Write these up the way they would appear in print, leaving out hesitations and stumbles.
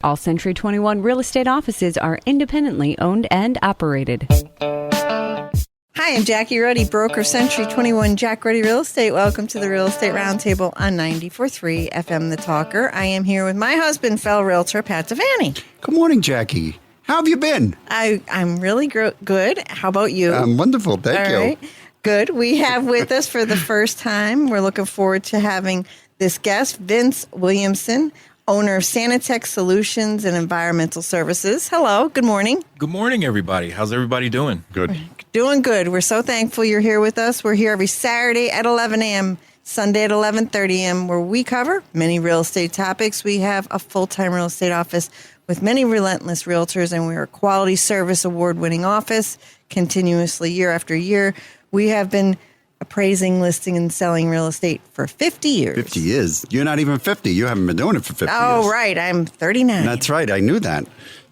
All Century 21 real estate offices are independently owned and operated. Hi, I'm Jackie Ruddy, broker Century 21 Jack Ruddy Real Estate. Welcome to the Real Estate Roundtable on 94.3 FM The Talker. I am here with my husband, fellow realtor, Pat Devaney. Good morning, Jackie. How have you been? I'm really good. How about you? I'm wonderful. Thank you. All right. Good. We have with us for the first time, we're looking forward to having this guest, Vince Williamson, owner of Sanitech Solutions and Environmental Services. Hello. Good morning. Good morning, everybody. How's everybody doing? Good. Doing good. We're so thankful you're here with us. We're here every Saturday at 11 a.m., Sunday at 11:30 a.m., where we cover many real estate topics. We have a full-time real estate office with many relentless realtors, and we're a quality service award-winning office continuously year after year. We have been appraising, listing, and selling real estate for 50 years. 50 years. You're not even 50. You haven't been doing it for 50 years. Oh, right. I'm 39. That's right. I knew that.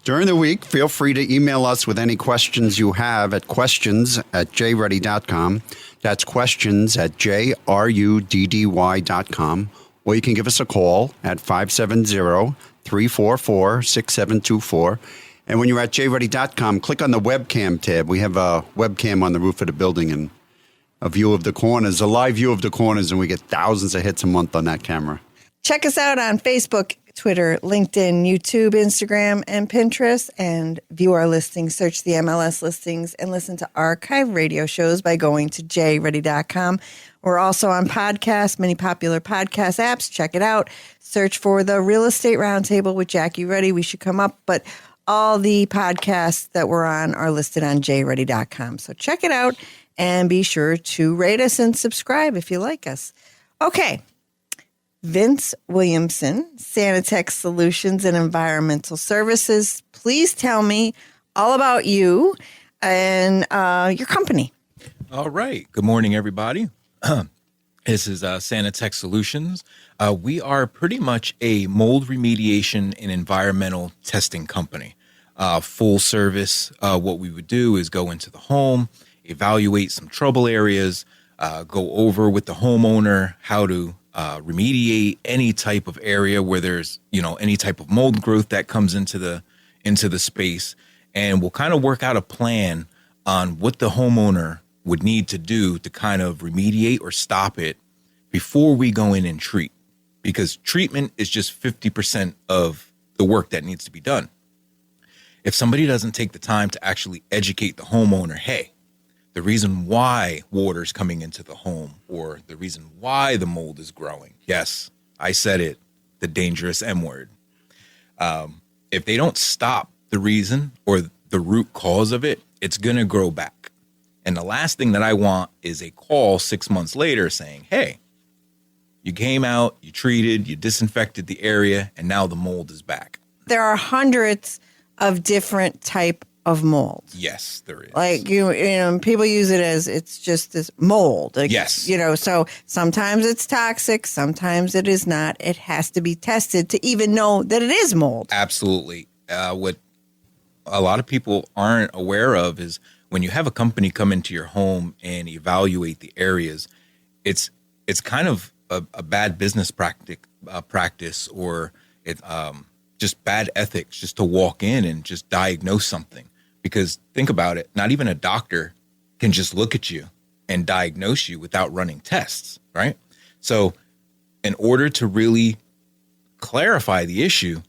During the week, feel free to email us with any questions you have at questions@jruddy.com. That's questions@jruddy.com. Or you can give us a call at 570-344-6724. And when you're at jruddy.com, click on the webcam tab. We have a webcam on the roof of the building and a view of the corners, a live view of the corners, and we get thousands of hits a month on that camera. Check us out on Facebook, Twitter, LinkedIn, YouTube, Instagram, and Pinterest, and view our listings. Search the MLS listings and listen to archive radio shows by going to jruddy.com. We're also on podcasts, many popular podcast apps. Check it out. Search for the Real Estate Roundtable with Jackie Ruddy. We should come up, but all the podcasts that we're on are listed on jruddy.com. So check it out and be sure to rate us and subscribe if you like us. Okay. Vince Williamson, Sanitech Solutions and Environmental Services. Please tell me all about you and your company. All right. Good morning, everybody. This is Sanitech Solutions. We are pretty much a mold remediation and environmental testing company. Full service. What we would do is go into the home, evaluate some trouble areas, go over with the homeowner how to remediate any type of area where there's, any type of mold growth that comes into the space. And we'll kind of work out a plan on what the homeowner would need to do to kind of remediate or stop it before we go in and treat, because treatment is just 50% of the work that needs to be done. If somebody doesn't take the time to actually educate the homeowner, hey, the reason why water's coming into the home or the reason why the mold is growing. Yes, I said it, the dangerous M word. If they don't stop the reason or the root cause of it, it's going to grow back. And the last thing that I want is a call 6 months later saying, hey, you came out, you treated, you disinfected the area, and now the mold is back. There are hundreds of different type of mold. Yes, there is. Like, people use it as it's just this mold. Like, yes. So sometimes it's toxic, sometimes it is not. It has to be tested to even know that it is mold. Absolutely. What a lot of people aren't aware of is when you have a company come into your home and evaluate the areas, it's kind of a bad business practice or it just bad ethics just to walk in and just diagnose something. Because think about it, not even a doctor can just look at you and diagnose you without running tests, right? So in order to really clarify the issue,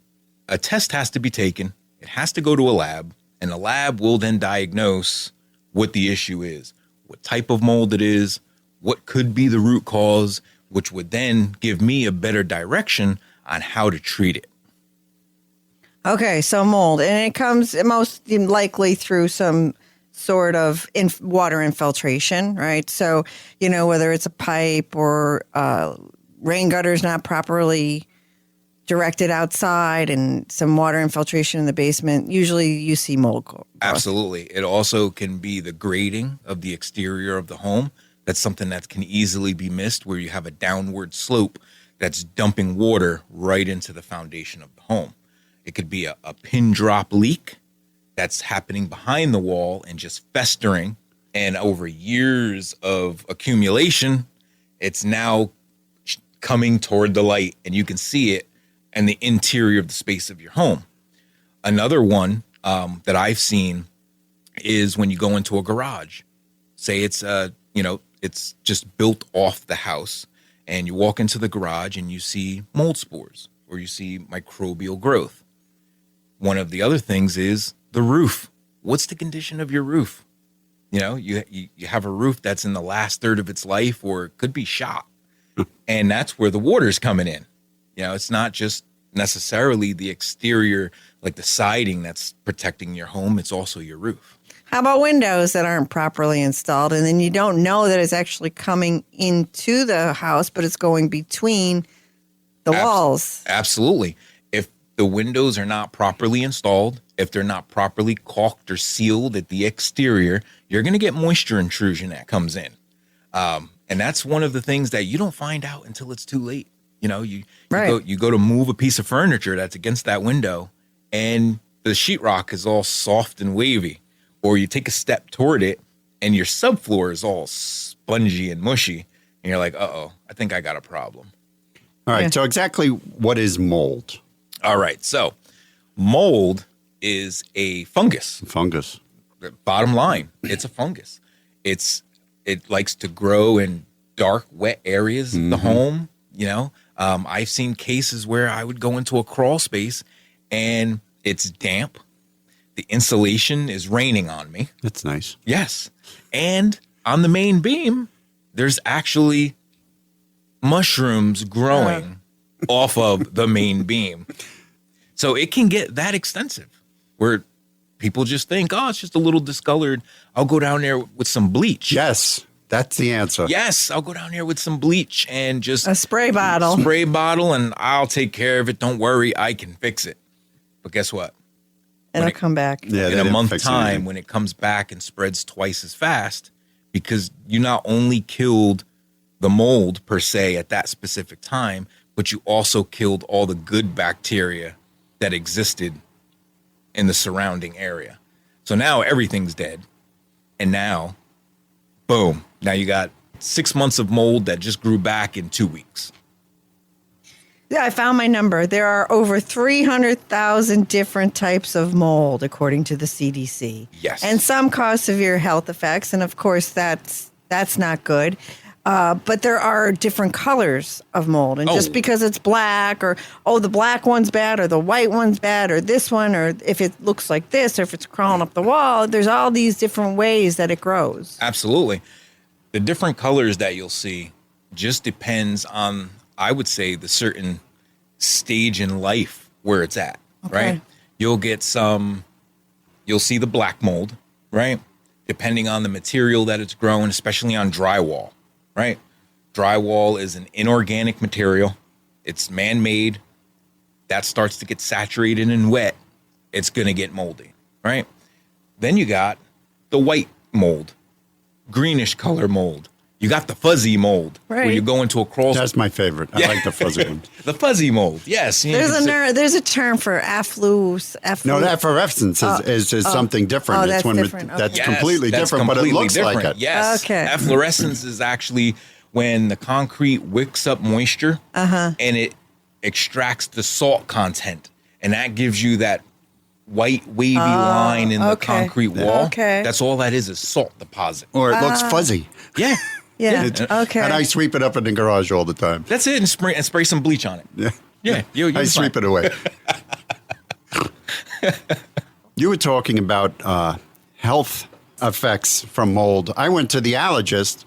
a test has to be taken. It has to go to a lab, and the lab will then diagnose what the issue is, what type of mold it is, what could be the root cause, which would then give me a better direction on how to treat it. Okay, so mold, and it comes most likely through some sort of water infiltration, right? So, whether it's a pipe or rain gutters not properly directed outside and some water infiltration in the basement, usually you see mold growth. Absolutely. It also can be the grading of the exterior of the home. That's something that can easily be missed, where you have a downward slope that's dumping water right into the foundation of the home. It could be a pin drop leak that's happening behind the wall and just festering. And over years of accumulation, it's now coming toward the light, and you can see it in the interior of the space of your home. Another one that I've seen is when you go into a garage. Say it's it's just built off the house, and you walk into the garage and you see mold spores or you see microbial growth. One of the other things is the roof. What's the condition of your roof? You know, you have a roof that's in the last third of its life, or it could be shot. And that's where the water's coming in. You know, it's not just necessarily the exterior, like the siding that's protecting your home. It's also your roof. How about windows that aren't properly installed, and then you don't know that it's actually coming into the house, but it's going between the walls? Absolutely. If the windows are not properly installed, if they're not properly caulked or sealed at the exterior, you're going to get moisture intrusion that comes in. And that's one of the things that you don't find out until it's too late. You know, you go to move a piece of furniture that's against that window, and the sheetrock is all soft and wavy. Or you take a step toward it and your subfloor is all spongy and mushy. And you're like, uh-oh, I think I got a problem. All right. So exactly what is mold? All right. So mold is a fungus. Fungus. Bottom line, it's a fungus. It likes to grow in dark, wet areas of the home. You know, I've seen cases where I would go into a crawl space and it's damp. The insulation is raining on me. That's nice. Yes. And on the main beam, there's actually mushrooms growing off of the main beam. So it can get that extensive where people just think, oh, it's just a little discolored. I'll go down there with some bleach. Yes. That's the answer. Yes. I'll go down there with some bleach and just a spray bottle, and I'll take care of it. Don't worry. I can fix it. But guess what? It'll come back. Yeah, in a month's time, when it comes back and spreads twice as fast, because you not only killed the mold per se at that specific time, but you also killed all the good bacteria that existed in the surrounding area. So now everything's dead. And now, boom, now you got 6 months of mold that just grew back in 2 weeks. Yeah, I found my number. There are over 300,000 different types of mold, according to the CDC. Yes. And some cause severe health effects. And of course, that's not good. But there are different colors of mold. And just because it's black or, the black one's bad or the white one's bad or this one, or if it looks like this or if it's crawling up the wall, there's all these different ways that it grows. Absolutely. The different colors that you'll see just depends on, I would say, the certain stage in life where it's at, right? You'll see the black mold, right? Depending on the material that it's grown, especially on drywall, right? Drywall is an inorganic material. It's man-made. That starts to get saturated and wet. It's going to get moldy, right? Then you got the white mold, greenish color mold. You got the fuzzy mold, where you go into a crawl. That's my favorite. I like the fuzzy one. The fuzzy mold, yes. There's a term for No, effervescence is something different. Oh, that's it's different. That's completely different, but it looks like it. Yes. Okay. Efflorescence is actually when the concrete wicks up moisture and it extracts the salt content, and that gives you that white wavy line in the concrete wall. Okay. That's all that is salt deposit. Or it looks fuzzy. Yeah. Yeah. Okay. And I sweep it up in the garage all the time. That's it, and spray some bleach on it. Yeah. I sweep it away. You were talking about health effects from mold. I went to the allergist,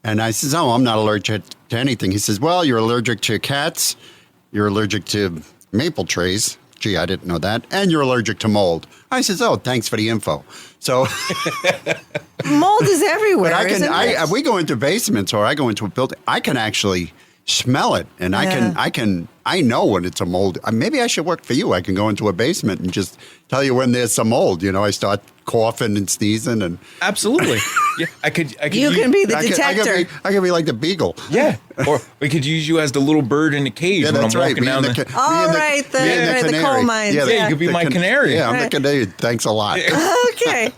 and I says, I'm not allergic to anything. He says, well, you're allergic to cats, you're allergic to maple trees. Gee, I didn't know that. And you're allergic to mold. I says, thanks for the info. So mold is everywhere. But we go into basements or I go into a building, I can actually smell it, and I know when it's a mold. Maybe I should work for you. I can go into a basement and just tell you when there's some mold. You know, I start coughing and sneezing and absolutely. Yeah, I could. You can be the detector. I could be like the beagle. Yeah, or we could use you as the little bird in the cage when I'm walking down the coal mines. Yeah, you could be my canary. Yeah, I'm the canary. Thanks a lot. Okay.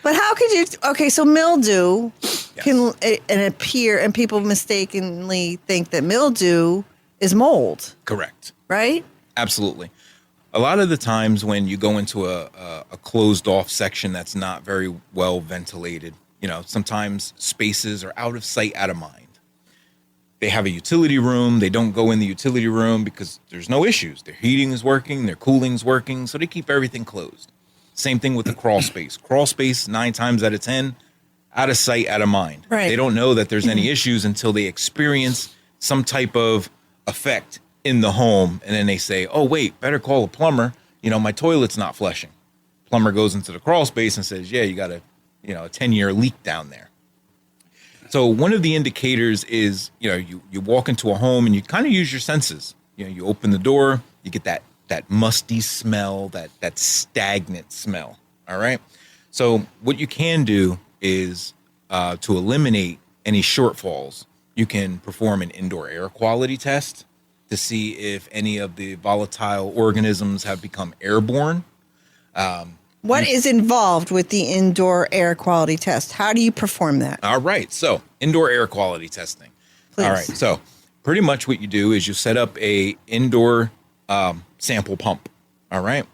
But how could you? Okay, so mildew can appear, and people mistakenly think that mildew is mold. Correct. Right? Absolutely. a lot of the times when you go into a closed off section that's not very well ventilated, sometimes spaces are out of sight, out of mind. They have a utility room. They don't go in the utility room because there's no issues. Their heating is working, their cooling is working, so they keep everything closed. Same thing with the crawl space. Crawl space, 9 times out of 10, out of sight, out of mind. Right. They don't know that there's any issues until they experience some type of effect in the home, and then they say, oh, wait, better call a plumber. My toilet's not flushing. Plumber goes into the crawl space and says, yeah, you got a 10-year leak down there. So one of the indicators is, you walk into a home and you kind of use your senses. You open the door, you get that musty smell, that stagnant smell. All right. So what you can do is to eliminate any shortfalls, you can perform an indoor air quality test to see if any of the volatile organisms have become airborne. What is involved with the indoor air quality test? How do you perform that? All right. So indoor air quality testing. Please. All right. So pretty much what you do is you set up a indoor sample pump. All right.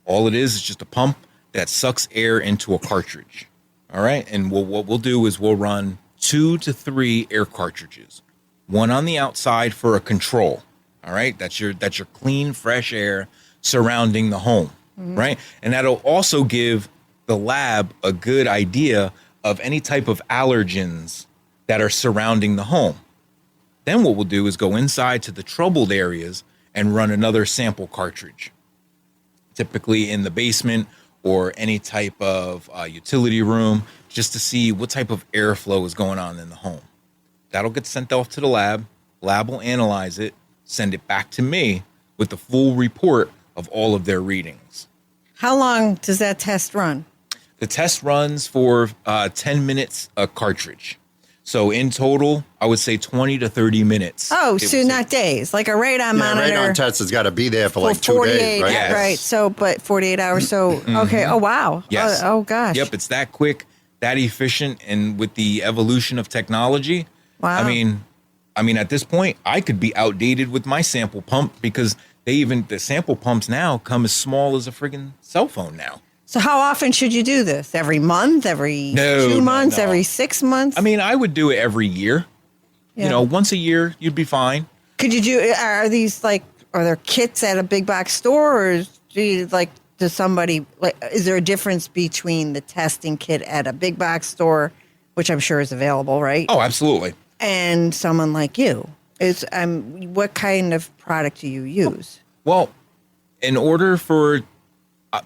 All it is just a pump that sucks air into a cartridge. All right. And what we'll do is we'll run 2 to 3 air cartridges, one on the outside for a control. All right. That's your clean, fresh air surrounding the home. Mm-hmm. Right. And that'll also give the lab a good idea of any type of allergens that are surrounding the home. Then what we'll do is go inside to the troubled areas and run another sample cartridge, typically in the basement or any type of utility room, just to see what type of airflow is going on in the home. That'll get sent off to the lab. Lab will analyze it, send it back to me with the full report of all of their readings. How long does that test run? The test runs for 10 minutes a cartridge. So in total, I would say 20 to 30 minutes. Oh, so not days. Like a radon monitor. Radon test has got to be there for like 2 days, right? Yes. Right. So, but 48 hours. So, okay. Oh, wow. Yes. Oh, gosh. Yep. It's that quick, that efficient. And with the evolution of technology, wow. I mean, at this point, I could be outdated with my sample pump because the sample pumps now come as small as a friggin' cell phone now. So how often should you do this? Every month? Every 2 months? No. Every 6 months? I mean, I would do it every year. Yeah. Once a year, you'd be fine. Could you do, are there kits at a big box store, or does somebody, is there a difference between the testing kit at a big box store, which I'm sure is available, right? Oh, absolutely. And someone like you? What kind of product do you use? Well, in order for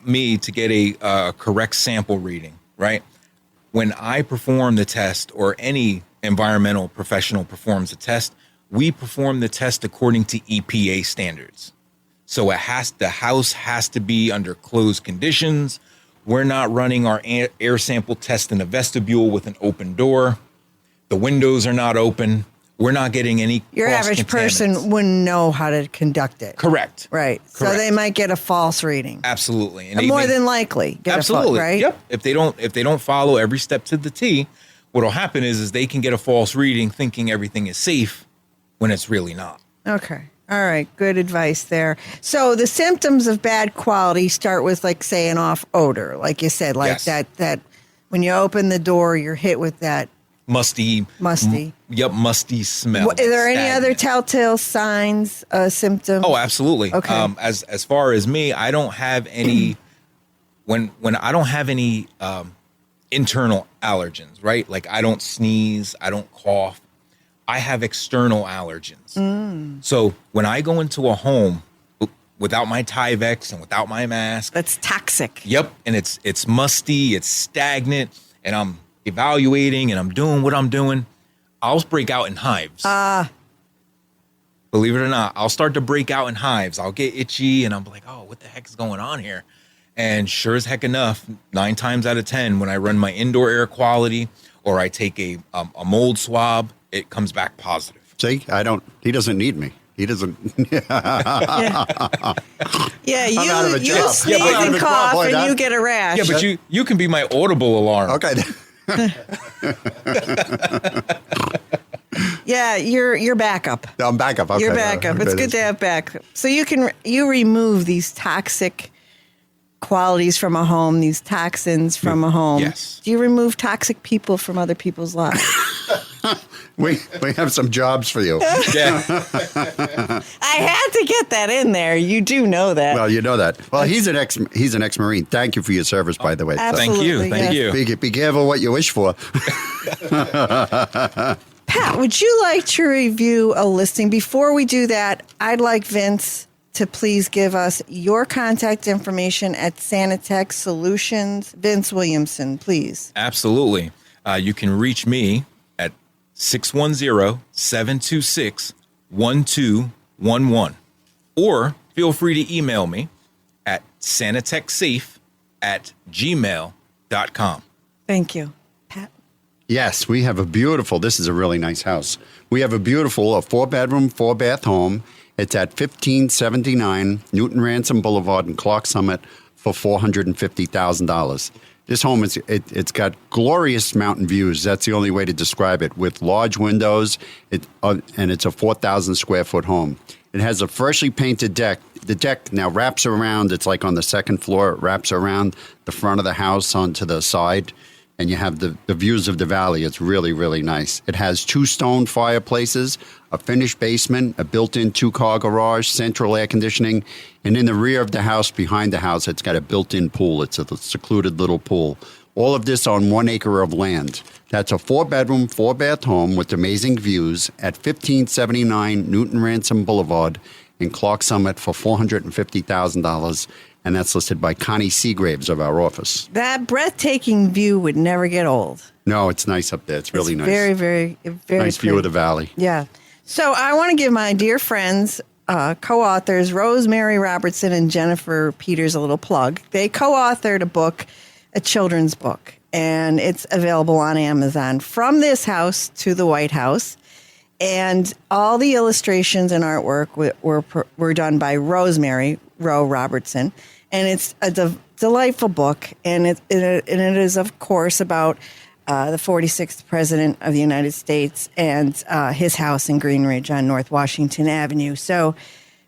me to get a correct sample reading, right? When I perform the test, or any environmental professional performs a test, we perform the test according to EPA standards. So the house has to be under closed conditions. We're not running our air sample test in a vestibule with an open door. The windows are not open. We're not getting any Your average person wouldn't know how to conduct it. Correct. Right. Correct. So they might get a false reading. Absolutely. And more than likely get absolutely. a false, right? Yep. If they don't follow every step to the T, what'll happen is they can get a false reading thinking everything is safe when it's really not. Okay. All right. Good advice there. So the symptoms of bad quality start with, say, an off odor, like you said, Yes. that when you open the door, you're hit with that Musty. Musty smell. Are there any Stagnant. other telltale signs, symptoms? Oh, absolutely. Okay. As far as me, I don't have any when I don't have any internal allergens, right? Like I don't sneeze, I don't cough. I have external allergens. So when I go into a home without my Tyvek and without my mask, That's toxic. yep, and it's musty, it's stagnant, and I'm evaluating and I'm doing what I'm doing, I'll break out in hives. Believe it or not, I'll start to break out in hives. I'll get itchy and I'm like, oh, what the heck is going on here? And sure as heck enough, 9 times out of 10, when I run my indoor air quality or I take a mold swab, it comes back positive. See, he doesn't need me. He doesn't. Yeah, I'm out of a you job. sneeze I'm out of and a job, cough, boy, and that- you get a rash. Yeah, but you can be my audible alarm. Okay. Yeah, you're backup. I'm backup. Okay. You're backup. It's good to have backup. So you remove these toxic qualities from a home, these toxins from a home. Yes. Do you remove toxic people from other people's lives? We have some jobs for you. Yeah. I had to get that in there. You do know that. Well, you know that. Well, he's an ex-Marine. Thank you for your service, by the way. So Absolutely. Thank you. be careful what you wish for. Pat, would you like to review a listing? Before we do that, I'd like Vince to please give us your contact information at Sanitech Solutions. Vince Williamson, please. Absolutely. You can reach me at 610-726-1211. Or feel free to email me at sanitechsafe@gmail.com. Thank you. Pat? Yes, we have this is a really nice house. We have a 4-bedroom, 4-bath home. It's at 1579 Newton Ransom Boulevard in Clark Summit for $450,000. This home it's got glorious mountain views. That's the only way to describe it. With large windows, and it's a 4,000 square foot home. It has a freshly painted deck. The deck now wraps around. It's like on the second floor. It wraps around the front of the house onto the side, and you have the views of the valley. It's really, really nice. It has 2 stone fireplaces, a finished basement, a built-in 2-car garage, central air conditioning, and in the rear of the house, behind the house, it's got a built-in pool. It's a secluded little pool. All of this on 1 acre of land. That's a 4-bedroom, 4-bath home with amazing views at 1579 Newton Ransom Boulevard in Clark Summit for $450,000. And that's listed by Connie Seagraves of our office. That breathtaking view would never get old. No, it's nice up there. It's really nice. Very, very, very nice view of the valley. Yeah. So I want to give my dear friends, co-authors, Rosemary Robertson and Jennifer Peters, a little plug. They co-authored a book, a children's book, and it's available on Amazon, From This House to the White House. And all the illustrations and artwork were done by Rosemary Robertson. And it's a delightful book. And it is, of course, about the 46th President of the United States and his house in Green Ridge on North Washington Avenue. So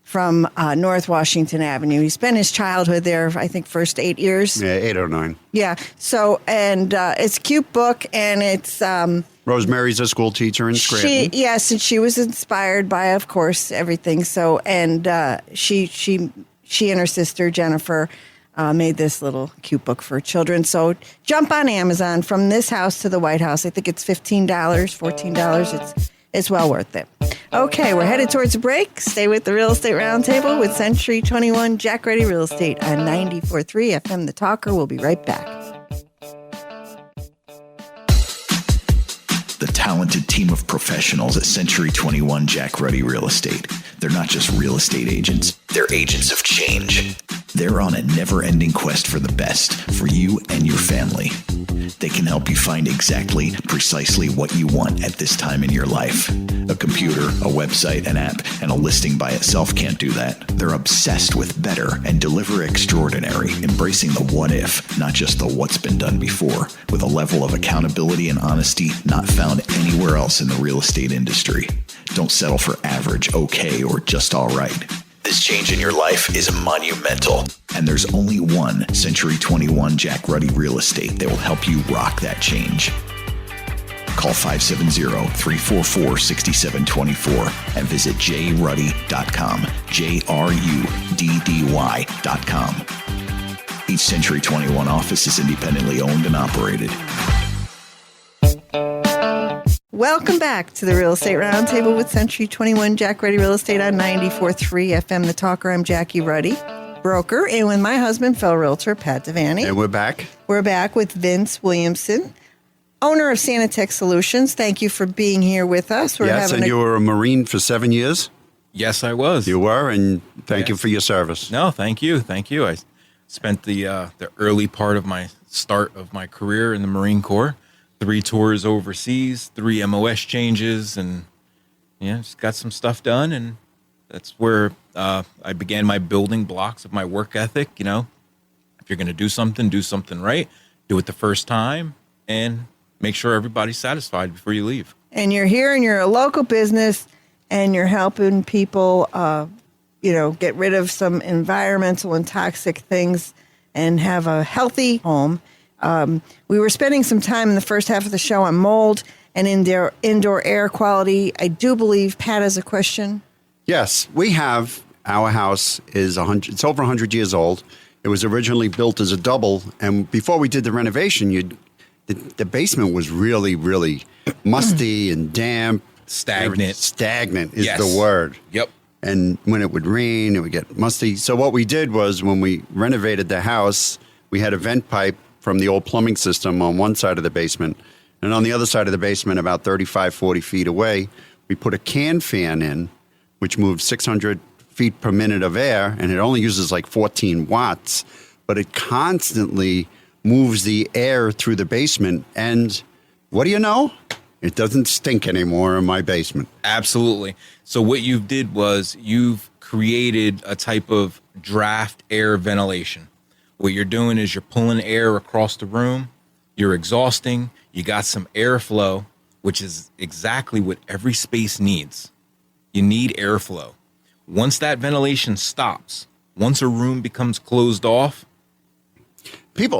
from North Washington Avenue, he spent his childhood there, I think, first 8 years. Yeah, 8 or 9. Yeah. So, and it's a cute book, and it's... Rosemary's a school teacher in Scranton. Yes, and she was inspired by, of course, everything. So, and she and her sister Jennifer made this little cute book for children. So, jump on Amazon, From This House to the White House. I think it's $15, $14. It's well worth it. Okay, we're headed towards a break. Stay with the Real Estate Roundtable with Century 21 Jack Ruddy Real Estate on 94.3 FM The Talker. We'll be right back. The talented team of professionals at Century 21 Jack Ruddy Real Estate. They're not just real estate agents, they're agents of change. They're on a never-ending quest for the best for you and your family. They can help you find precisely what you want at this time in your life. A computer, a website, an app, and a listing by itself can't do that. They're obsessed with better and deliver extraordinary, embracing the what if, not just the what's been done before, with a level of accountability and honesty not found anywhere else in the real estate industry. Don't settle for average, okay, or just all right. This change in your life is monumental, and there's only one Century 21 Jack Ruddy Real Estate that will help you rock that change. Call 570-344-6724 and visit jruddy.com, JRUDDY.com. Each Century 21 office is independently owned and operated. Welcome back to the Real Estate Roundtable with Century 21 Jack Ruddy Real Estate on 94.3 FM The Talker. I'm Jackie Ruddy, broker, and with my husband, fellow realtor, Pat Devaney. And we're back. We're back with Vince Williamson, owner of Sanitech Solutions. Thank you for being here with us. You were a Marine for 7 years? Yes, I was. You were, and thank you for your service. No, thank you. Thank you. I spent the early part of my start of my career in the Marine Corps. 3 tours overseas, 3 MOS changes, and just got some stuff done. And that's where I began my building blocks of my work ethic. If you're going to do something right, do it the first time, and make sure everybody's satisfied before you leave. And you're here and you're a local business and you're helping people, get rid of some environmental and toxic things and have a healthy home. We were spending some time in the first half of the show on mold and indoor air quality. I do believe Pat has a question. Yes, we have. Our house is it's over 100 years old. It was originally built as a double. And before we did the renovation, the basement was really, really musty and damp. Stagnant. Stagnant is Yes. the word. Yep. And when it would rain, it would get musty. So what we did was when we renovated the house, we had a vent pipe from the old plumbing system on one side of the basement. And on the other side of the basement, about 35, 40 feet away, we put a can fan in, which moved 600 feet per minute of air, and it only uses like 14 watts. But it constantly moves the air through the basement. And what do you know? It doesn't stink anymore in my basement. Absolutely. So what you did was you've created a type of draft air ventilation. What you're doing is you're pulling air across the room, you're exhausting, you got some airflow, which is exactly what every space needs. You need airflow. Once that ventilation stops, once a room becomes closed off,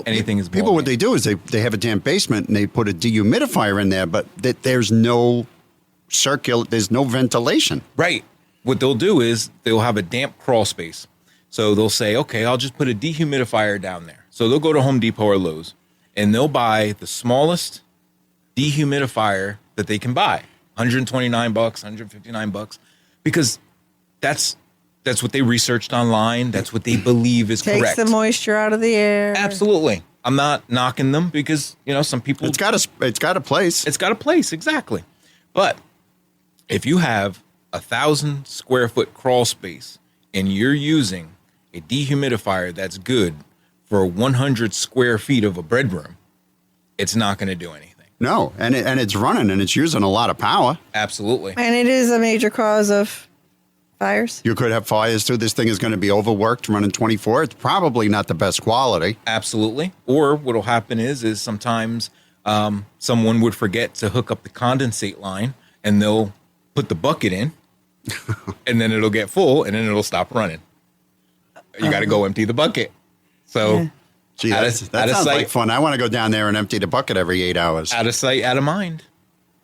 anything is people. What they do is they have a damp basement and they put a dehumidifier in there, but there's no there's no ventilation. Right. What they'll do is they'll have a damp crawl space. So they'll say, okay, I'll just put a dehumidifier down there. So they'll go to Home Depot or Lowe's and they'll buy the smallest dehumidifier that they can buy, $129, $159, because that's what they researched online. That's what they believe is Takes correct. the moisture out of the air. Absolutely. I'm not knocking them because, some people. It's got a place. It's got a place, exactly. But if you have 1,000 square foot crawl space and you're using a dehumidifier that's good for 100 square feet of a bedroom, it's not going to do anything. No, and it's running and it's using a lot of power. Absolutely. And it is a major cause of fires. You could have fires too. This thing is going to be overworked, running 24. It's probably not the best quality. Absolutely. Or what'll happen is sometimes someone would forget to hook up the condensate line and they'll put the bucket in and then it'll get full and then it'll stop running. You got to go empty the bucket. So Yeah. Gee, that sounds like fun. I want to go down there and empty the bucket every 8 hours. out of sight, out of mind.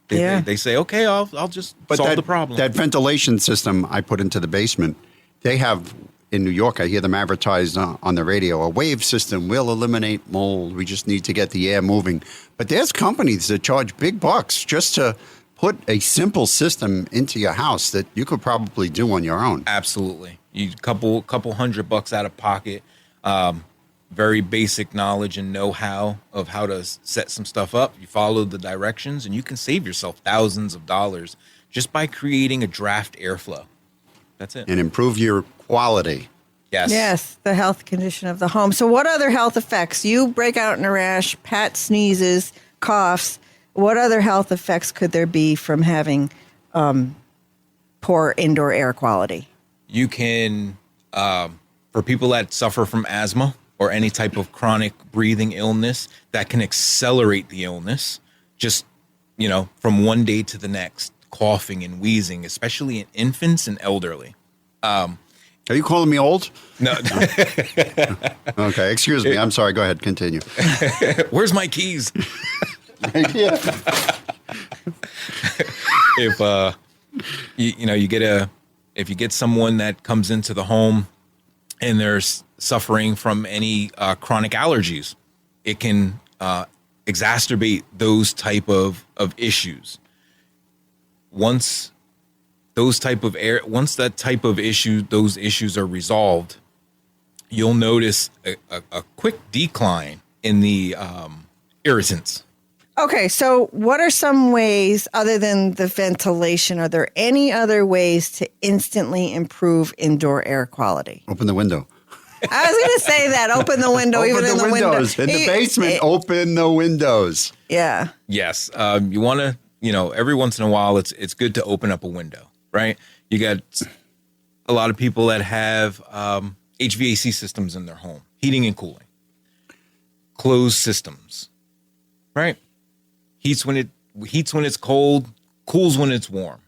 They say, okay, I'll just solve the problem. That ventilation system I put into the basement, they have in New York, I hear them advertised on the radio, a wave system will eliminate mold. We just need to get the air moving. But there's companies that charge big bucks just to put a simple system into your house that you could probably do on your own. Absolutely. You couple $100 out of pocket. Very basic knowledge and know-how of how to set some stuff up. You follow the directions and you can save yourself thousands of dollars just by creating a draft airflow. That's it. And improve your quality. Yes. Yes, the health condition of the home. So what other health effects? You break out in a rash, Pat sneezes, coughs. What other health effects could there be from having poor indoor air quality? You can, for people that suffer from asthma or any type of chronic breathing illness, that can accelerate the illness just, from one day to the next, coughing and wheezing, especially in infants and elderly. Are you calling me old? No. Okay, excuse me. I'm sorry. Go ahead. Continue. Where's my keys? Yeah. If if you get someone that comes into the home and they're suffering from any chronic allergies, it can exacerbate those type of issues. Once those issues are resolved, you'll notice a quick decline in the irritants. Okay, so what are some ways, other than the ventilation, are there any other ways to instantly improve indoor air quality? Open the window. I was going to say that. Open the window, Open even the in the windows. window. In the basement, open the windows. Yeah. Yes. You want to, every once in a while, it's good to open up a window, right? You got a lot of people that have HVAC systems in their home, heating and cooling, closed systems, right? Heats when it's cold, cools when it's warm.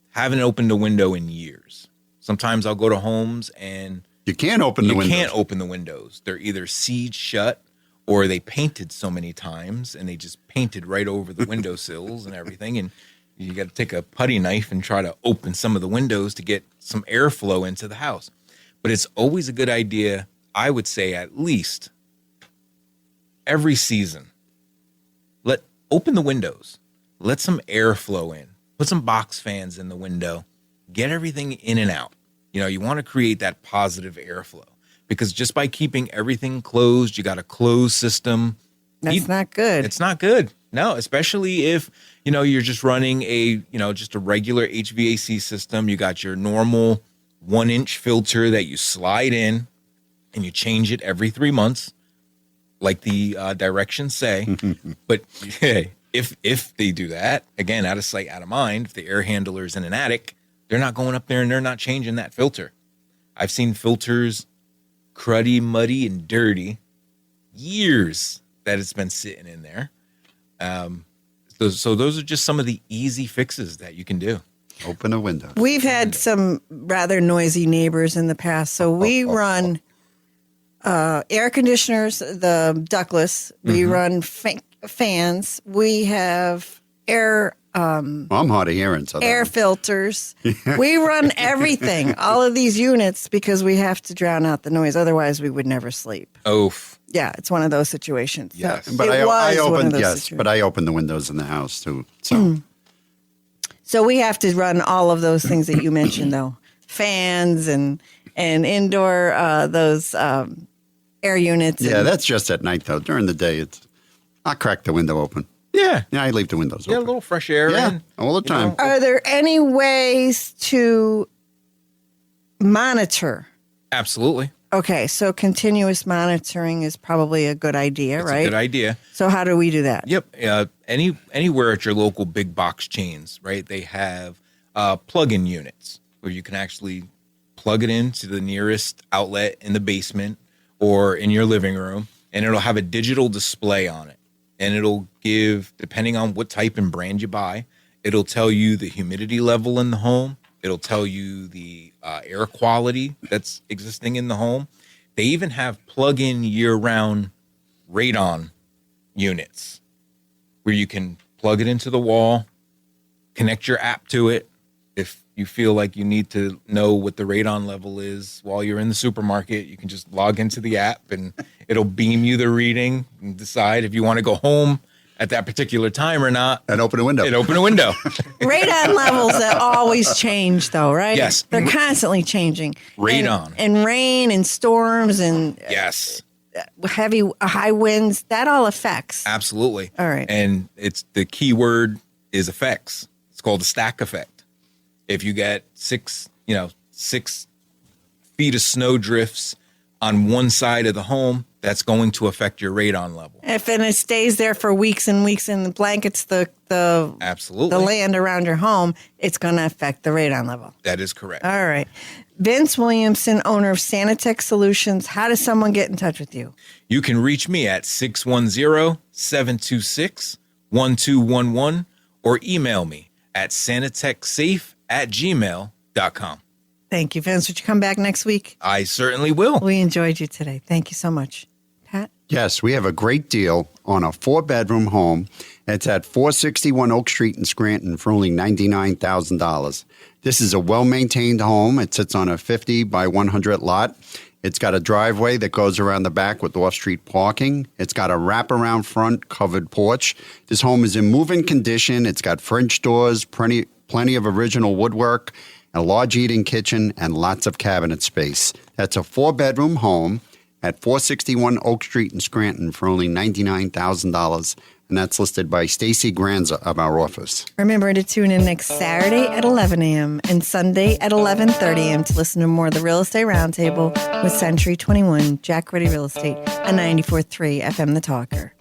Haven't opened a window in years. Sometimes I'll go to homes and You can't open the windows. You can't open the windows. They're either sealed shut or they painted so many times and they just painted right over the windowsills and everything. And you got to take a putty knife and try to open some of the windows to get some airflow into the house. But it's always a good idea, I would say, at least every season, open the windows, let some airflow in, put some box fans in the window, get everything in and out. You want to create that positive airflow because just by keeping everything closed, you got a closed system. That's not good. It's not good. No, especially if, you're just running just a regular HVAC system. You got your normal 1-inch filter that you slide in and you change it every 3 months, like the directions say. But hey, if they do that, again, out of sight, out of mind, if the air handler's in an attic, they're not going up there and they're not changing that filter. I've seen filters cruddy, muddy, and dirty years that it's been sitting in there. So those are just some of the easy fixes that you can do. Open a window. We've had some rather noisy neighbors in the past, so we run air conditioners, the ductless. We run fans. We have air I'm hard of hearing. So air filters. We run everything, all of these units, because we have to drown out the noise. Otherwise, we would never sleep. Oh, Yeah, it's one of those situations. Yes. So But it I was one opened of those yes, situations. but I opened the windows in the house too. So So we have to run all of those things that you mentioned, though, fans and indoor those air units. yeah, and, that's just at night though. During the day, I crack the window open. yeah. Yeah, I leave the windows Get a open. little fresh air Yeah, in. all the time. Are there any ways to monitor? Absolutely. Okay, so continuous monitoring is probably a good idea, It's right? a good idea. So how do we do that? Yep. Anywhere at your local big box chains, right? They have plug-in units where you can actually plug it into the nearest outlet in the basement or in your living room, and it'll have a digital display on it. And it'll give, depending on what type and brand you buy, it'll tell you the humidity level in the home. It'll tell you the air quality that's existing in the home. They even have plug-in year-round radon units where you can plug it into the wall, connect your app to it. If you feel like you need to know what the radon level is while you're in the supermarket, you can just log into the app and it'll beam you the reading and decide if you want to go home at that particular time or not. And open a window. And open a window. Radon levels that always change, though, right? Yes. They're constantly changing. Radon. And rain and storms and Yes, heavy high winds, that all affects. absolutely. All right. And it's the key word is effects. It's called the stack effect. If you get 6 feet of snow drifts on one side of the home, that's going to affect your radon level. If it stays there for weeks and weeks and blankets the Absolutely. the land around your home, it's going to affect the radon level. That is correct. All right. Vince Williamson, owner of Sanitech Solutions. How does someone get in touch with you? You can reach me at 610-726-1211 or email me at sanitechsafe@gmail.com. Thank you, Vince. Would you come back next week? I certainly will. We enjoyed you today. Thank you so much. Pat? Yes, we have a great deal on a 4-bedroom home. It's at 461 Oak Street in Scranton for only $99,000. This is a well-maintained home. It sits on a 50 by 100 lot. It's got a driveway that goes around the back with off-street parking. It's got a wraparound front covered porch. This home is in move-in condition. It's got French doors, plenty of original woodwork, a large eating kitchen, and lots of cabinet space. That's a 4-bedroom home at 461 Oak Street in Scranton for only $99,000. And that's listed by Stacy Granza of our office. Remember to tune in next Saturday at 11 a.m. and Sunday at 11:30 a.m. to listen to more of the Real Estate Roundtable with Century 21, Jack Ruddy Real Estate, on 94.3 FM The Talker.